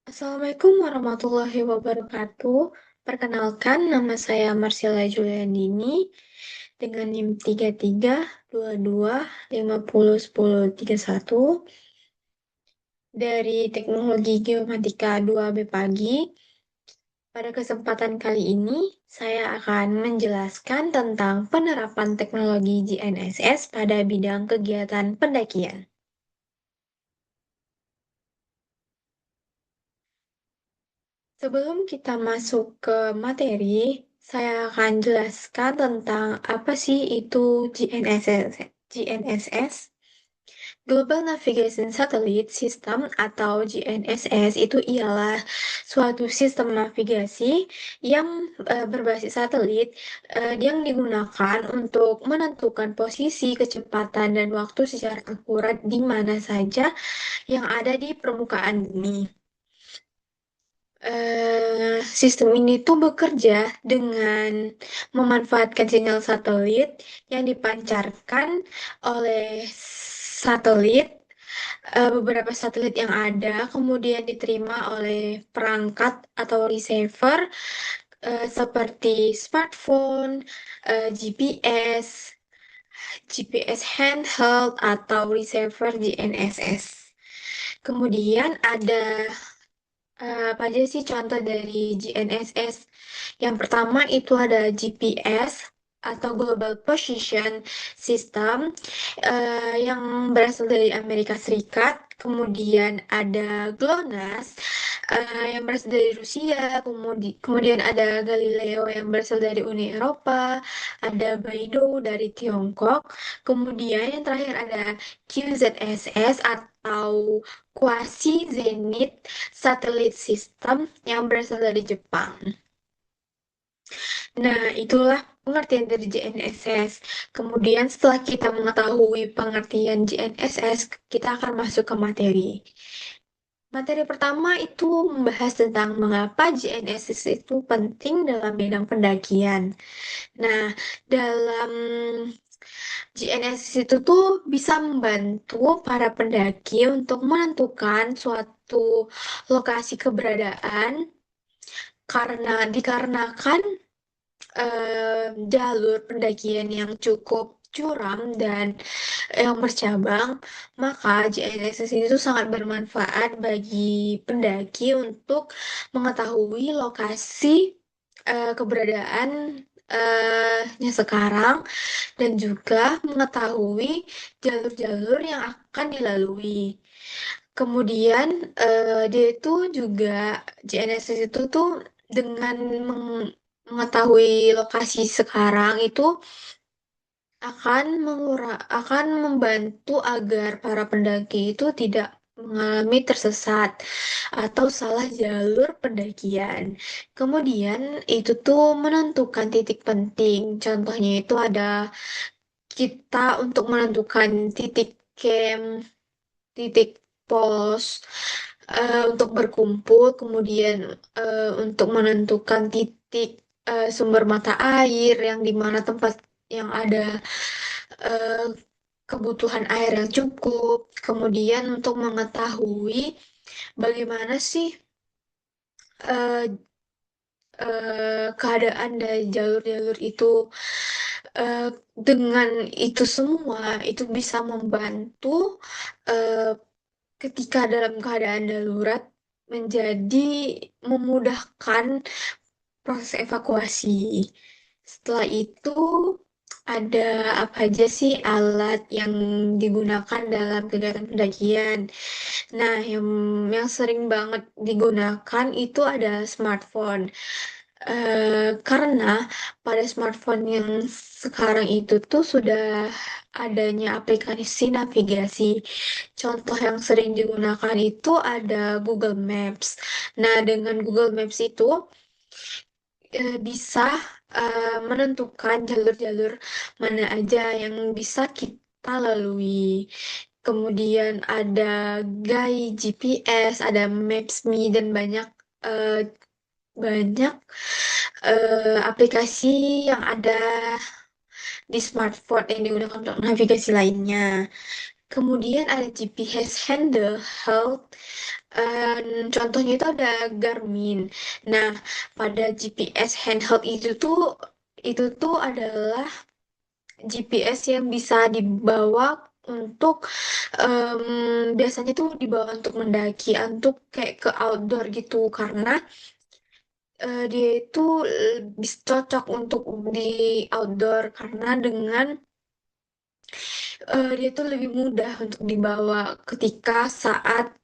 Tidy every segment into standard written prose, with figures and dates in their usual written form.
Assalamualaikum warahmatullahi wabarakatuh. Perkenalkan, nama saya Marsila Juliandini dengan NIM 3322501031 dari Teknologi Geomatika 2B Pagi. Pada kesempatan kali ini, saya akan menjelaskan tentang penerapan teknologi GNSS pada bidang kegiatan pendakian. Sebelum kita masuk ke materi, saya akan jelaskan tentang apa sih itu GNSS. GNSS, Global Navigation Satellite System atau GNSS itu ialah suatu sistem navigasi yang berbasis satelit yang digunakan untuk menentukan posisi, kecepatan, dan waktu secara akurat di mana saja yang ada di permukaan bumi. Sistem ini tuh bekerja dengan memanfaatkan sinyal satelit yang dipancarkan oleh satelit, beberapa satelit yang ada, kemudian diterima oleh perangkat atau receiver seperti smartphone, GPS, GPS handheld, atau receiver GNSS. Kemudian ada apa aja sih contoh dari GNSS? Yang pertama itu ada GPS atau Global Position System yang berasal dari Amerika Serikat. Kemudian ada GLONASS yang berasal dari Rusia. Kemudian ada Galileo yang berasal dari Uni Eropa. Ada Beidou dari Tiongkok. Kemudian yang terakhir ada QZSS atau Quasi Zenith Satellite System yang berasal dari Jepang. Nah, itulah pengertian dari GNSS. Kemudian setelah kita mengetahui pengertian GNSS, kita akan masuk ke materi. Materi pertama itu membahas tentang mengapa GNSS itu penting dalam bidang pendakian. Nah, dalam GNSS itu tuh bisa membantu para pendaki untuk menentukan suatu lokasi keberadaan dikarenakan jalur pendakian yang cukup curam dan yang bercabang, maka GNSS itu sangat bermanfaat bagi pendaki untuk mengetahui lokasi keberadaan nya sekarang dan juga mengetahui jalur-jalur yang akan dilalui. Kemudian dia itu juga GNSS itu tuh dengan mengetahui lokasi sekarang itu akan membantu agar para pendaki itu tidak mengalami tersesat atau salah jalur pendakian. Kemudian itu tuh menentukan titik penting. Contohnya itu ada kita untuk menentukan titik camp, titik pos untuk berkumpul, kemudian untuk menentukan titik sumber mata air yang di mana tempat yang ada eh, kebutuhan air yang cukup, kemudian untuk mengetahui bagaimana sih eh, keadaan dari jalur-jalur itu. Eh, dengan itu semua, itu bisa membantu eh, ketika dalam keadaan darurat menjadi memudahkan proses evakuasi. Setelah itu ada apa aja sih alat yang digunakan dalam kegiatan pendakian? Nah, yang sering banget digunakan itu ada smartphone. Karena pada smartphone yang sekarang itu tuh sudah adanya aplikasi navigasi. Contoh yang sering digunakan itu ada Google Maps. Nah, dengan Google Maps itu bisa menentukan jalur-jalur mana aja yang bisa kita lalui. Kemudian ada Guide GPS, ada Maps.me dan eh, banyak aplikasi yang ada di smartphone yang digunakan untuk navigasi lainnya. Kemudian ada GPS handheld. Contohnya itu ada Garmin. Nah, pada GPS handheld itu tuh adalah GPS yang bisa dibawa untuk biasanya tuh dibawa untuk mendaki, untuk kayak ke outdoor gitu karena dia itu cocok untuk di outdoor karena dengan dia tuh lebih mudah untuk dibawa ketika saat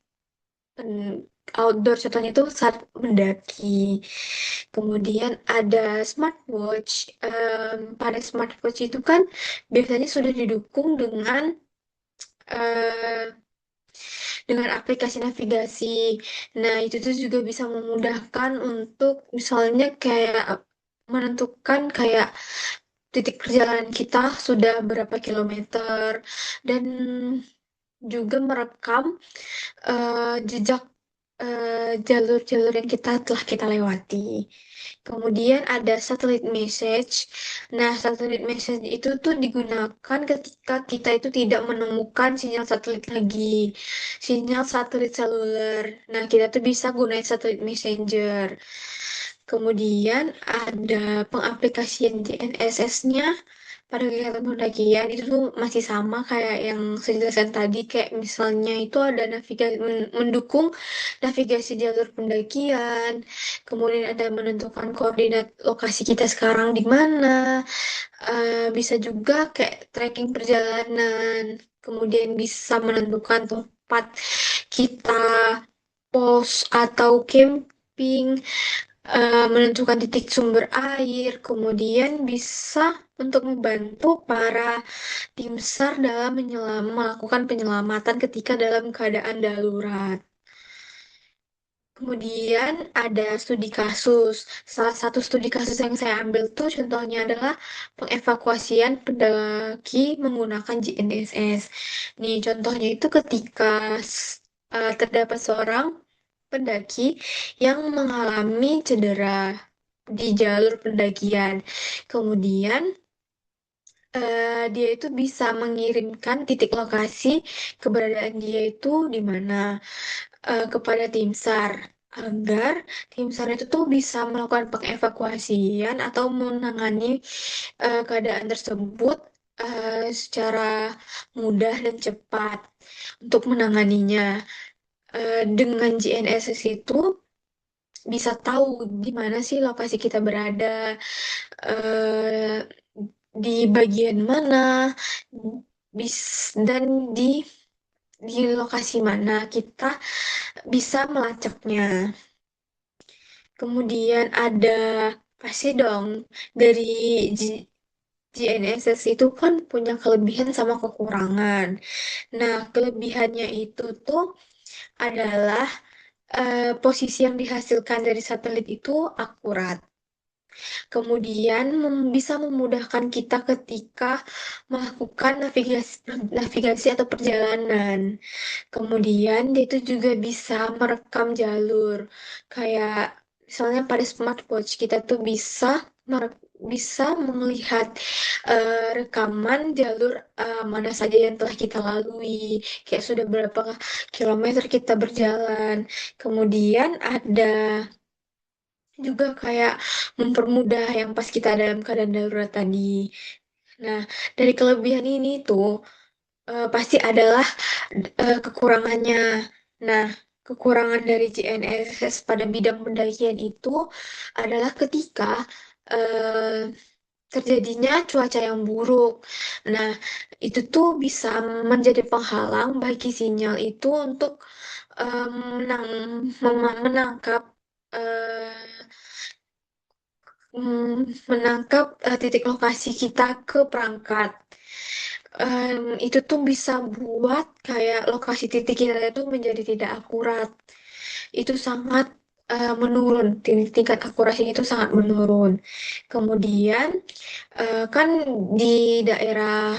outdoor, contohnya itu saat mendaki. Kemudian ada smartwatch. Pada smartwatch itu kan biasanya sudah didukung eh, dengan aplikasi navigasi. Nah, itu tuh juga bisa memudahkan untuk misalnya kayak menentukan kayak titik perjalanan kita sudah berapa kilometer dan juga merekam jejak jalur-jalur yang telah kita lewati. Kemudian ada satellite message. Nah, satellite message itu tuh digunakan ketika kita itu tidak menemukan sinyal satelit lagi, sinyal satelit seluler. Nah, kita tuh bisa gunain satellite messenger. Kemudian ada pengaplikasian GNSS-nya pada kegiatan pendakian itu tuh masih sama kayak yang saya jelaskan tadi, kayak misalnya itu ada navigasi mendukung navigasi jalur pendakian, kemudian ada menentukan koordinat lokasi kita sekarang di mana, bisa juga kayak tracking perjalanan, kemudian bisa menentukan tempat kita pos atau camping, menentukan titik sumber air, kemudian bisa untuk membantu para tim SAR dalam melakukan penyelamatan ketika dalam keadaan darurat. Kemudian ada studi kasus. Salah satu studi kasus yang saya ambil tuh contohnya adalah pengevakuasian pendaki menggunakan GNSS. Nih, contohnya itu ketika terdapat seorang pendaki yang mengalami cedera di jalur pendakian. Kemudian dia itu bisa mengirimkan titik lokasi keberadaan dia itu di mana kepada tim SAR agar tim SAR itu tuh bisa melakukan pengevakuasian atau menangani keadaan tersebut secara mudah dan cepat untuk menanganinya. Dengan GNSS itu bisa tahu di mana sih lokasi kita berada, eh, di bagian mana, dan di lokasi mana kita bisa melacaknya. Kemudian ada pasti dong dari G- GNSS itu kan punya kelebihan sama kekurangan. Nah, kelebihannya itu tuh adalah posisi yang dihasilkan dari satelit itu akurat. Kemudian bisa memudahkan kita ketika melakukan navigasi atau perjalanan. Kemudian dia itu juga bisa merekam jalur. Kayak misalnya pada smartwatch kita tuh bisa melihat rekaman jalur mana saja yang telah kita lalui, kayak sudah berapa kilometer kita berjalan. Kemudian ada juga kayak mempermudah yang pas kita dalam keadaan darurat tadi. Nah, dari kelebihan ini tuh pasti adalah kekurangannya. Nah, kekurangan dari GNSS pada bidang pendakian itu adalah ketika eh, terjadinya cuaca yang buruk. Nah, itu tuh bisa menjadi penghalang bagi sinyal itu untuk em, menangkap eh, menangkap titik lokasi kita ke perangkat. Itu tuh bisa buat kayak lokasi titik kita itu menjadi tidak akurat. Itu sangat menurun, tingkat akurasinya itu sangat menurun. Kemudian kan di daerah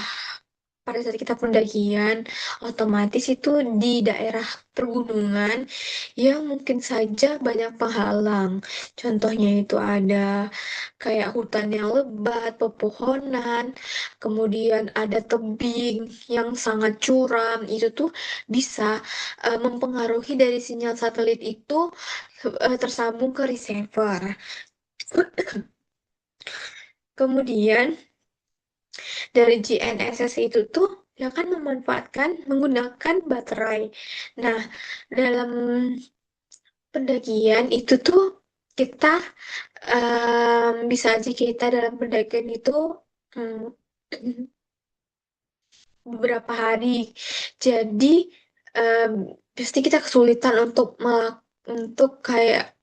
pada saat kita pendakian, otomatis itu di daerah pergunungan yang mungkin saja banyak penghalang. Contohnya itu ada kayak hutan yang lebat, pepohonan, kemudian ada tebing yang sangat curam. Itu tuh bisa mempengaruhi dari sinyal satelit itu tersambung ke receiver. Kemudian dari GNSS itu tuh dia kan memanfaatkan menggunakan baterai. Nah, dalam pendakian itu tuh kita bisa aja kita dalam pendakian itu mm, beberapa hari. Jadi em, pasti kita kesulitan untuk kayak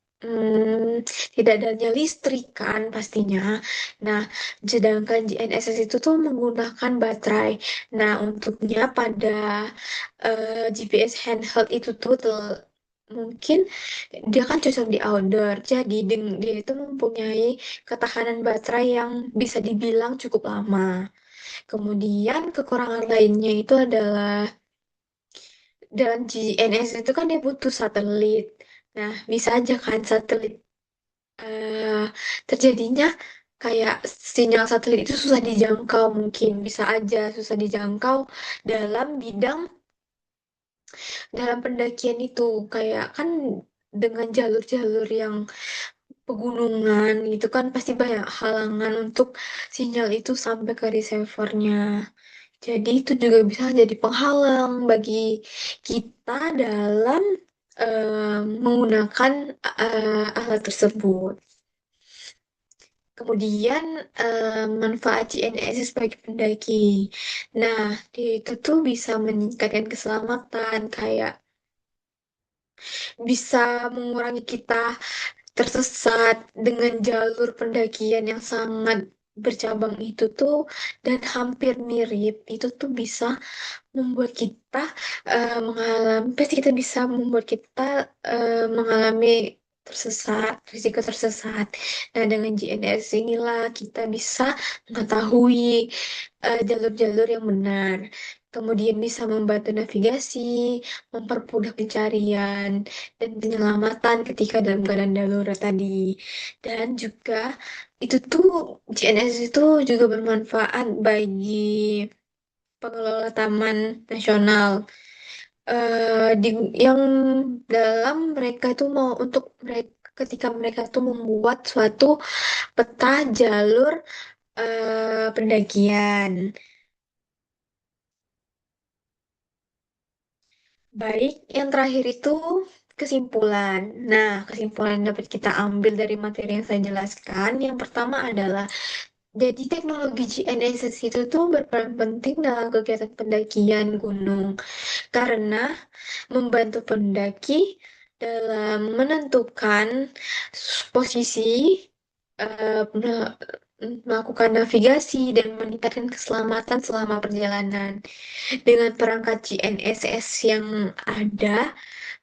tidak adanya listrik kan pastinya. Nah, sedangkan GNSS itu tuh menggunakan baterai. Nah, untuknya pada GPS handheld itu tuh mungkin dia kan cocok di outdoor. Jadi dia itu mempunyai ketahanan baterai yang bisa dibilang cukup lama. Kemudian kekurangan lainnya itu adalah dalam GNS itu kan dia butuh satelit. Nah, bisa aja kan satelit eh, terjadinya kayak sinyal satelit itu susah dijangkau mungkin bisa aja susah dijangkau dalam bidang dalam pendakian itu kayak kan dengan jalur-jalur yang pegunungan itu kan pasti banyak halangan untuk sinyal itu sampai ke receivernya. Jadi itu juga bisa jadi penghalang bagi kita dalam menggunakan alat tersebut. Kemudian manfaat GNS sebagai pendaki. Nah, dia itu tuh bisa meningkatkan keselamatan, kayak bisa mengurangi kita tersesat dengan jalur pendakian yang sangat bercabang itu tuh dan hampir mirip itu tuh bisa membuat kita mengalami pasti kita bisa membuat kita mengalami tersesat, risiko tersesat. Nah, dengan GNS inilah kita bisa mengetahui jalur-jalur yang benar. Kemudian bisa membantu navigasi, mempermudah pencarian, dan penyelamatan ketika dalam keadaan darurat tadi. Dan juga itu tuh GNS itu juga bermanfaat bagi pengelola taman nasional di yang dalam mereka itu mau untuk mereka ketika mereka tuh membuat suatu peta jalur pendakian. Baik, yang terakhir itu kesimpulan. Nah, kesimpulan yang dapat kita ambil dari materi yang saya jelaskan, yang pertama adalah jadi teknologi GNSS itu tuh berperan penting dalam kegiatan pendakian gunung karena membantu pendaki dalam menentukan posisi, melakukan navigasi, dan meningkatkan keselamatan selama perjalanan. Dengan perangkat GNSS yang ada,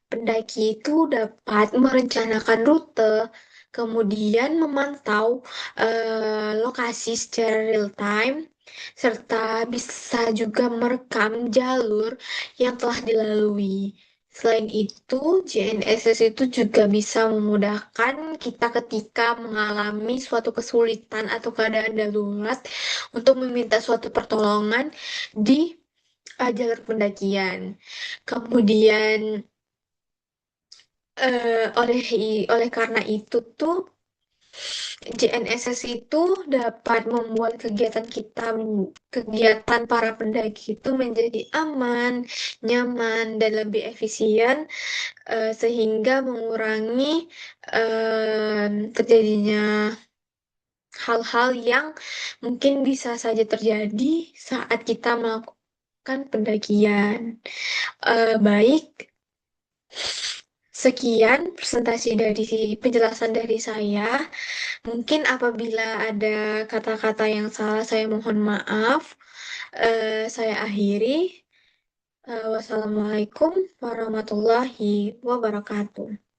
pendaki itu dapat merencanakan rute, kemudian memantau lokasi secara real time, serta bisa juga merekam jalur yang telah dilalui. Selain itu, GNSS itu juga bisa memudahkan kita ketika mengalami suatu kesulitan atau keadaan darurat untuk meminta suatu pertolongan di jalur pendakian. Kemudian oleh karena itu tuh JNSS itu dapat membuat kegiatan para pendaki itu menjadi aman, nyaman, dan lebih efisien sehingga mengurangi terjadinya hal-hal yang mungkin bisa saja terjadi saat kita melakukan pendakian. Baik, sekian presentasi dari penjelasan dari saya. Mungkin apabila ada kata-kata yang salah, saya mohon maaf. Saya akhiri. Wassalamualaikum warahmatullahi wabarakatuh.